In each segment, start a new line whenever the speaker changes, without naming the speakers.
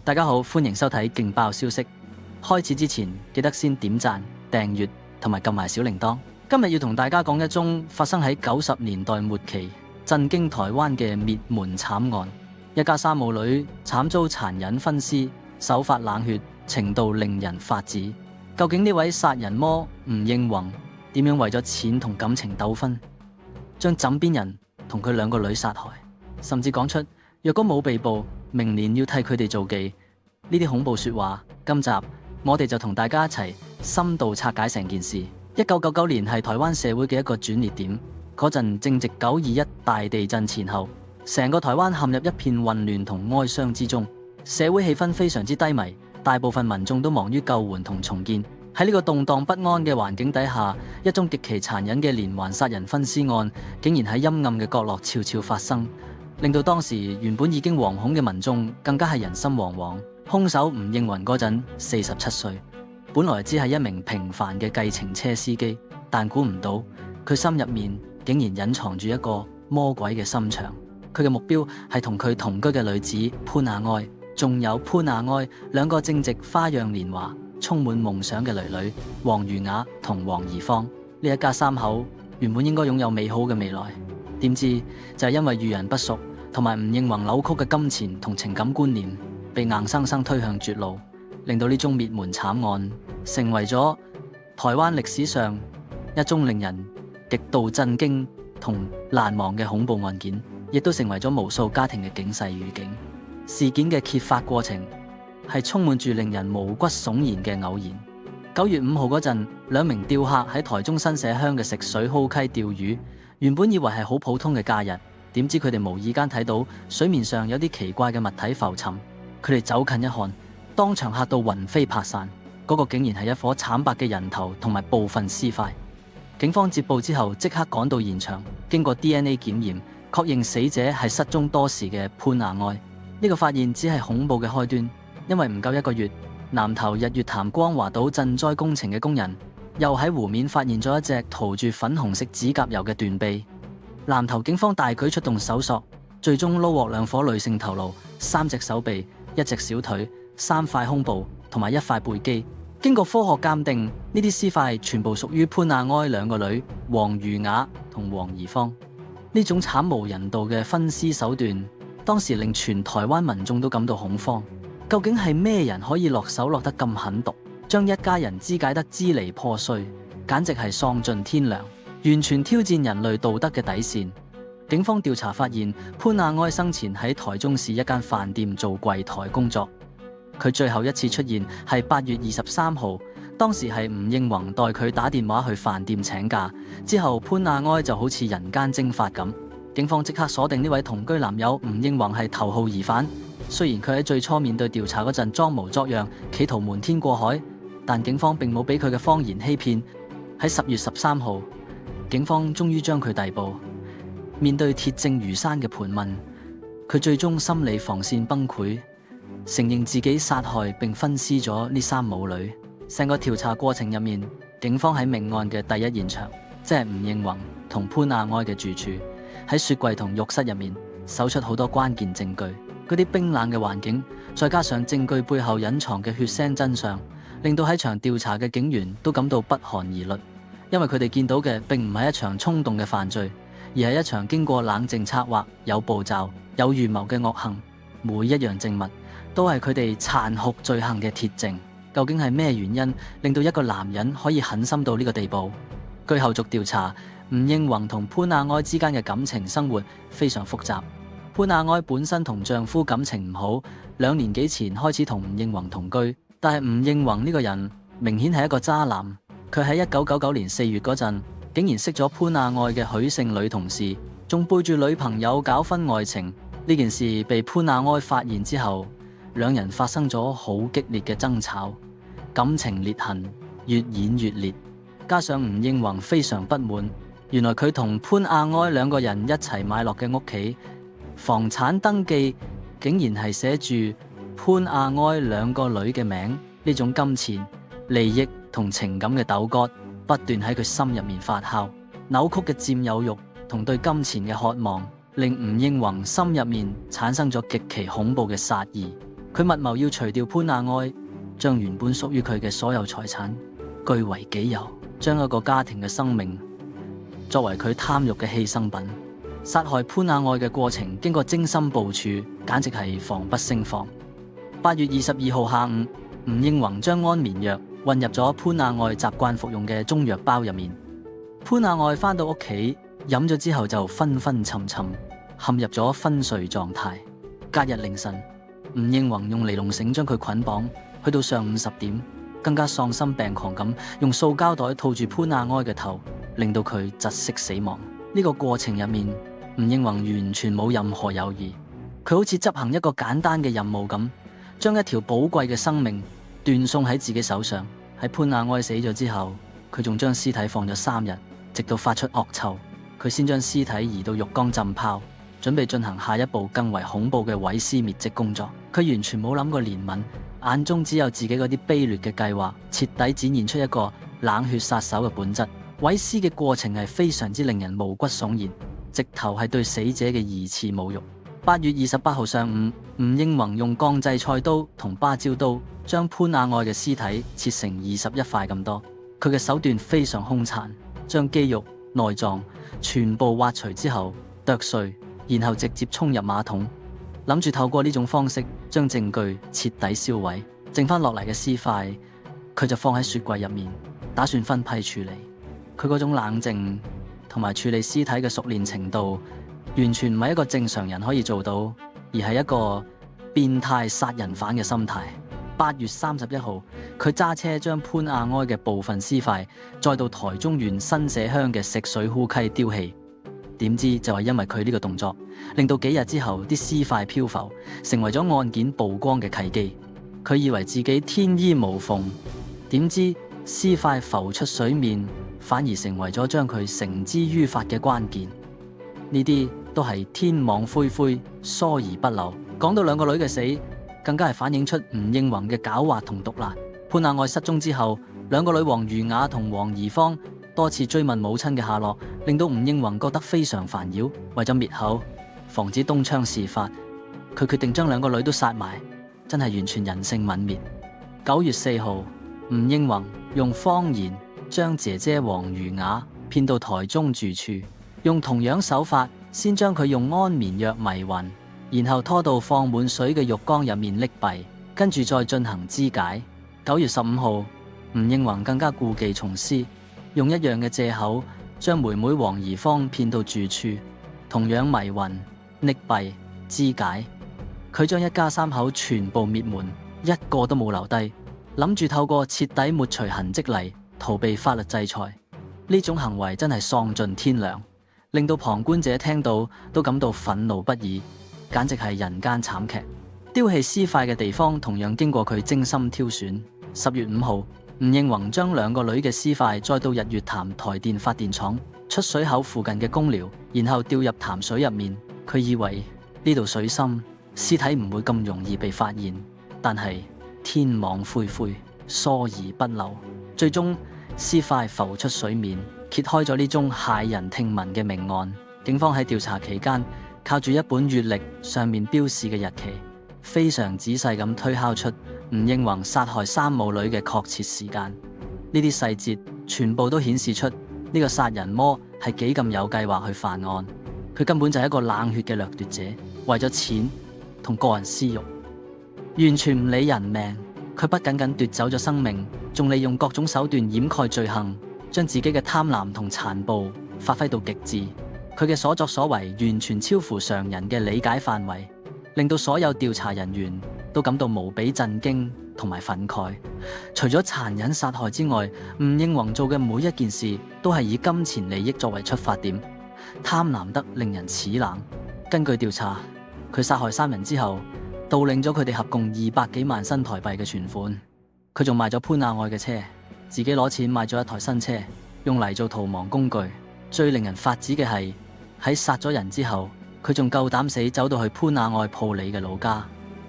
大家好，歡迎收睇勁爆消息。開始之前，記得先點讚、訂閱同埋撳埋小鈴鐺。今日要同大家講一宗發生喺90年代末期，震驚台灣嘅滅門慘案。一家三母女慘遭殘忍分屍，手法冷血，程度令人髮指。究竟呢位殺人魔吳應宏點樣為咗錢同感情糾紛，將枕邊人同佢兩個女殺害，甚至講出若果冇被捕，明年要替佢哋做記，呢啲恐怖說話。今集我哋就同大家一齊深度拆解成件事。1999年係台灣社會嘅一個轉捩點，嗰陣正值921大地震前後，成個台灣陷入一片混亂同哀傷之中，社會氣氛非常之低迷，大部分民眾都忙於救援同重建。喺呢個動盪不安嘅環境底下，一宗極其殘忍嘅連環殺人分屍案竟然喺陰暗嘅角落悄悄發生，令到當時原本已經惶恐嘅民眾更加係人心惶惶。兇手吳應宏嗰陣47歲，本來只係一名平凡嘅計程車司機，但估唔到佢心入面竟然隱藏住一個魔鬼嘅心腸。佢嘅目標係同佢同居嘅女子潘亞哀，仲有潘亞哀兩個正值花樣年華、充滿夢想嘅囡囡王瑜雅同王宜芳。呢一家三口原本應該擁有美好嘅未來，點知就係因為遇人不淑同埋吳應宏扭曲嘅金錢同情感觀念，被硬生生推向絕路，令到呢宗滅門慘案成為咗台灣歷史上一宗令人極度震驚同難忘嘅恐怖案件，亦都成為咗無數家庭嘅警世預警。事件嘅揭發過程係充滿住令人毛骨悚然嘅偶然。9月5號嗰陣，兩名釣客喺台中新社鄉嘅食水蒿溪釣魚，原本以為係好普通嘅假日，點知佢哋無意間睇到水面上有啲奇怪嘅物體浮沉，佢哋走近一看，當場嚇到魂飛魄散。嗰個竟然係一顆慘白嘅人頭同埋部分屍塊。警方接報之後即刻趕到現場，經過 DNA 檢驗，確認死者係失蹤多時嘅潘亞哀。呢個發現只係恐怖嘅開端，因為唔夠1個月，南投日月潭光華島賑災工程嘅工人又喺湖面發現咗一隻塗住粉紅色指甲油嘅斷臂。南投警方大舉出動搜索，最終撈獲2顆女性頭顱、3隻手臂、1隻小腿、3塊胸部同埋1塊背肌。經過科學鑑定，呢啲屍塊全部屬於潘亞哀兩個女王瑜雅同王宜芳。呢種慘無人道嘅分屍手段，當時令全台灣民眾都感到恐慌。究竟係咩人可以落手落得咁狠毒，將一家人肢解得支離破碎，簡直係喪盡天良，完全挑戰人類道德嘅底線。警方調查發現，潘亞哀生前喺台中市一間飯店做櫃台工作。佢最後一次出現係8月23號，當時係吳應宏代佢打電話去飯店請假，之後潘亞哀就好似人間蒸發咁。警方即刻鎖定呢位同居男友吳應宏係頭號疑犯。雖然佢喺最初面對調查嗰陣裝模作樣，企圖瞞天過海，但警方並冇俾佢嘅謊言欺騙。喺10月13號，警方終於將佢逮捕。面對鐵證如山嘅盤問，佢最終心理防線崩潰，承認自己殺害並分屍咗呢3母女。成個調查過程入面，警方喺命案嘅第一現場，即係吳應宏同潘亞哀嘅住處，喺雪櫃同浴室入面搜出好多關鍵證據。嗰啲冰冷嘅環境，再加上證據背後隱藏嘅血腥真相，令到喺場調查嘅警員都感到不寒而栗，因為佢哋見到嘅並唔係一場衝動嘅犯罪，而係一場經過冷靜策劃、有步驟、有預謀嘅惡行。每一樣證物都係佢哋殘酷罪行嘅鐵證。究竟係咩原因令到一個男人可以狠心到呢個地步？據後續調查，吳應宏同潘亞哀之間嘅感情生活非常複雜。潘亞哀本身同丈夫感情唔好，2年幾前開始同吳應宏同居，但係吳應宏呢個人明顯係一個渣男。佢喺1999年4月嗰陣，竟然識咗潘亞哀嘅許姓女同事，仲背住女朋友搞婚外情。呢件事被潘亞哀發現之後，兩人發生咗好激烈嘅爭吵，感情裂痕越演越烈。加上吳應宏非常不滿，原來佢同潘亞哀兩個人一齊買落嘅屋企房產登記竟然係寫住潘亞哀兩個女嘅名。呢種金錢、利益同情感嘅糾葛不斷喺佢心入面發酵，扭曲嘅佔有慾同對金錢嘅渴望，令吳應宏心入面產生咗極其恐怖嘅殺意。佢密謀要除掉潘亞埃，將原本屬於佢嘅所有財產據為己有，將一個家庭嘅生命作為佢貪欲嘅犧牲品。殺害潘亞埃嘅過程經過精心部署，簡直係防不勝防。8月22號下午，吳應宏將安眠藥混入咗潘亞埃習慣服用嘅中藥包入面。潘亞埃返到屋企飲咗之後就昏昏沉沉，陷入咗昏睡狀態。隔日凌晨，吳應宏用尼龍繩將佢捆綁，去到上午10點，更加喪心病狂咁用塑膠袋套住潘亞埃嘅頭，令到佢窒息死亡。呢個過程入面，吳應宏完全冇任何猶豫，佢好似執行一個簡單嘅任務咁，將一條寶貴嘅生命斷送喺自己手上。喺潘亞埃死咗之後，佢仲將屍體放咗3日，直到發出惡臭，佢先將屍體移到浴缸浸泡，準備進行下一步更為恐怖嘅毀屍滅跡工作。佢完全冇諗過憐憫，眼中只有自己嗰啲卑劣嘅計劃，徹底展現出一個冷血殺手嘅本質。毀屍嘅過程係非常之令人毛骨悚然，直頭係對死者嘅2次侮辱。8月28號上午，吳應宏用鋼製菜刀同芭蕉刀將潘亞埃嘅屍體切成21塊咁多。佢嘅手段非常兇殘，將肌肉、內臟全部挖除之後剁碎，然後直接沖入馬桶，諗住透過呢種方式將證據徹底銷毀。剩翻落嚟嘅屍塊，佢就放喺雪櫃入面，打算分批處理。佢嗰種冷靜同埋處理屍體嘅熟練程度，完全唔係一個正常人可以做到，而係一個變態殺人犯嘅心態。8月31號，佢揸車將潘亞埃嘅部分屍塊載到台中縣新社鄉嘅食水污溪丟棄。點知就係因為佢呢個動作，令到幾日之後啲屍塊漂浮，成為咗案件曝光嘅契機。佢以為自己天衣無縫，點知屍塊浮出水面，反而成為咗將佢繩之於法嘅關鍵。呢啲都係天網恢恢，疏而不漏。講到兩個女嘅死，更加係反映出吳應宏嘅狡猾同毒辣。潘亞埃失蹤之後，兩個女王余雅同黃宜芳多次追問母親嘅下落，令到吳應宏覺得非常煩擾。為咗滅口，防止東窗事發，佢決定將兩個女都殺埋，真係完全人性泯滅。9月4號，吳應宏用謊言將姐姐黃余雅騙到台中住處，用同樣手法先將佢用安眠藥迷暈，然後拖到放滿水嘅浴缸入面溺斃，跟住再進行肢解。9月15號，吳應宏更加故技重施，用一樣嘅借口將妹妹黃宜芳騙到住處，同樣迷暈、溺斃、肢解。佢將一家3口全部滅門，一個都冇留低，諗住透過徹底抹除痕跡嚟逃避法律制裁。呢種行為真係喪盡天良，令到旁觀者聽到都感到憤怒不已，簡直係人間慘劇。丟棄屍塊嘅地方同樣經過佢精心挑選。10月5號，吳應宏將兩個女嘅屍塊載到日月潭台電發電廠出水口附近嘅公寮，然後掉入潭水入面。佢以為呢度水深，屍體唔會咁容易被發現，但係天網恢恢，疏而不漏，最終屍塊浮出水面，揭開咗呢宗駭人聽聞嘅命案。警方喺調查期間，靠住一本月曆上面標示嘅日期，非常仔細咁推敲出吳應宏殺害3母女嘅確切時間。呢啲細節全部都顯示出呢個殺人魔係幾咁有計劃去犯案。佢根本就係一個冷血嘅掠奪者，為咗錢同個人私欲，完全唔理人命。佢不僅僅奪走咗生命，仲利用各種手段掩蓋罪行，將自己嘅貪婪同殘暴發揮到極致。佢嘅所作所為完全超乎常人嘅理解範圍，令到所有調查人員都感到無比震驚同埋憤慨。除咗殘忍殺害之外，吳應宏做嘅每一件事都係以金錢利益作為出發點，貪婪得令人齒冷。根據調查，佢殺害3人之後，盜領咗佢哋合共200幾萬新台幣嘅存款。佢仲賣咗潘亞埃嘅車，自己攞錢買咗一台新車，用嚟做逃亡工具。最令人發指嘅係，喺殺咗人之後，佢仲夠膽死走到去潘亞埃鋪里嘅老家，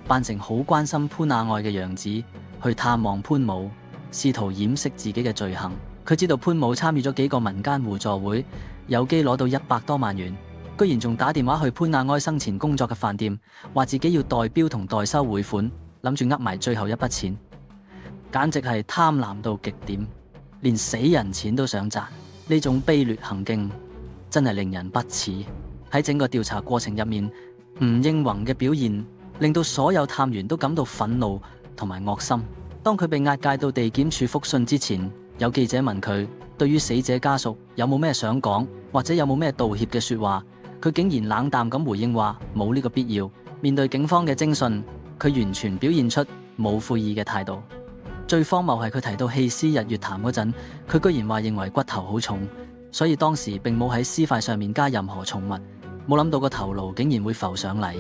扮成好關心潘亞埃嘅樣子去探望潘母，試圖掩飾自己嘅罪行。佢知道潘母參與咗幾個民間互助會，有機攞到100多萬元，居然仲打電話去潘亞埃生前工作嘅飯店，話自己要代標同代收匯款，諗住呃埋最後一筆錢，簡直係貪婪到極點，連死人錢都想賺。呢種卑劣行徑真係令人不齒。喺整個調查過程入面，吳應宏嘅表現令到所有探員都感到憤怒同埋惡心。當佢被押解到地檢署復訊之前，有記者問佢對於死者家屬有冇咩想講，或者有冇咩道歉嘅說話，佢竟然冷淡咁回應話冇呢個必要。面對警方嘅偵訊，佢完全表現出冇悔意嘅態度。最荒謬係佢提到棄屍日月潭嗰陣，佢居然話認為骨頭好重，所以當時並冇喺屍塊上面加任何重物。冇諗到個頭顱竟然會浮上嚟，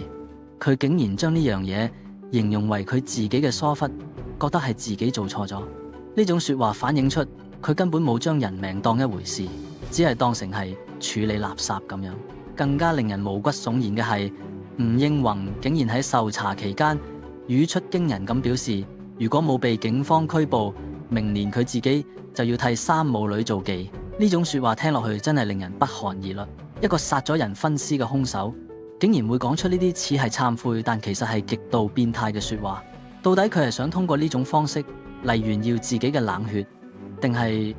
佢竟然將呢樣嘢形容為佢自己嘅疏忽，覺得係自己做錯咗。呢種說話反映出佢根本冇將人命當一回事，只係當成係處理垃圾咁樣。更加令人毛骨悚然嘅係，吳應宏竟然喺受查期間語出驚人咁表示，如果冇被警方拘捕，明年佢自己就要替三母女做妓。呢種說話聽落去真係令人不寒而栗。一個殺咗人分屍嘅兇手，竟然會講出呢啲似係懺悔，但其實係極度變態嘅說話。到底佢係想通過呢種方式嚟炫耀自己嘅冷血，定係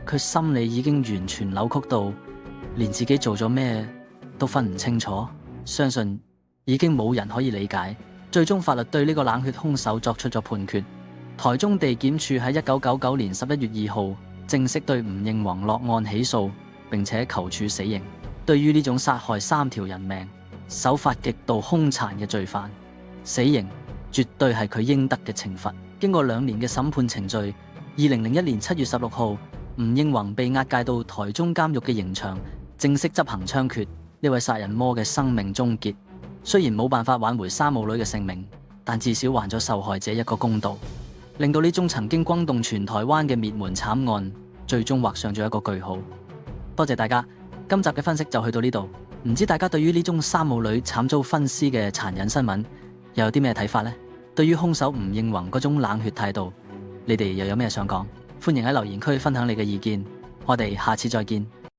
佢心理已經完全扭曲到連自己做咗咩都分唔清楚？相信已經冇人可以理解。最終法律對呢個冷血兇手作出咗判決。台中地檢署喺1999年11月2號正式對吳應宏落案起訴，並且求處死刑。對於呢種殺害3條人命、手法極度兇殘嘅罪犯，死刑絕對係佢應得嘅懲罰。經過2年嘅審判程序，2001年7月16號，吳應宏被押解到台中監獄嘅刑場，正式執行槍決。呢位殺人魔嘅生命終結，雖然冇辦法挽回三母女嘅性命，但至少還咗受害者一個公道，令到呢宗曾經轟動全台灣嘅滅門慘案最終畫上咗一個句號。多謝大家，今集嘅分析就去到呢度。唔知大家對於呢宗三母女慘遭分屍嘅殘忍新聞又有啲咩睇法呢？對於兇手吳應宏嗰種冷血態度，你哋又有咩想講？歡迎喺留言區分享你嘅意見。我哋下次再見。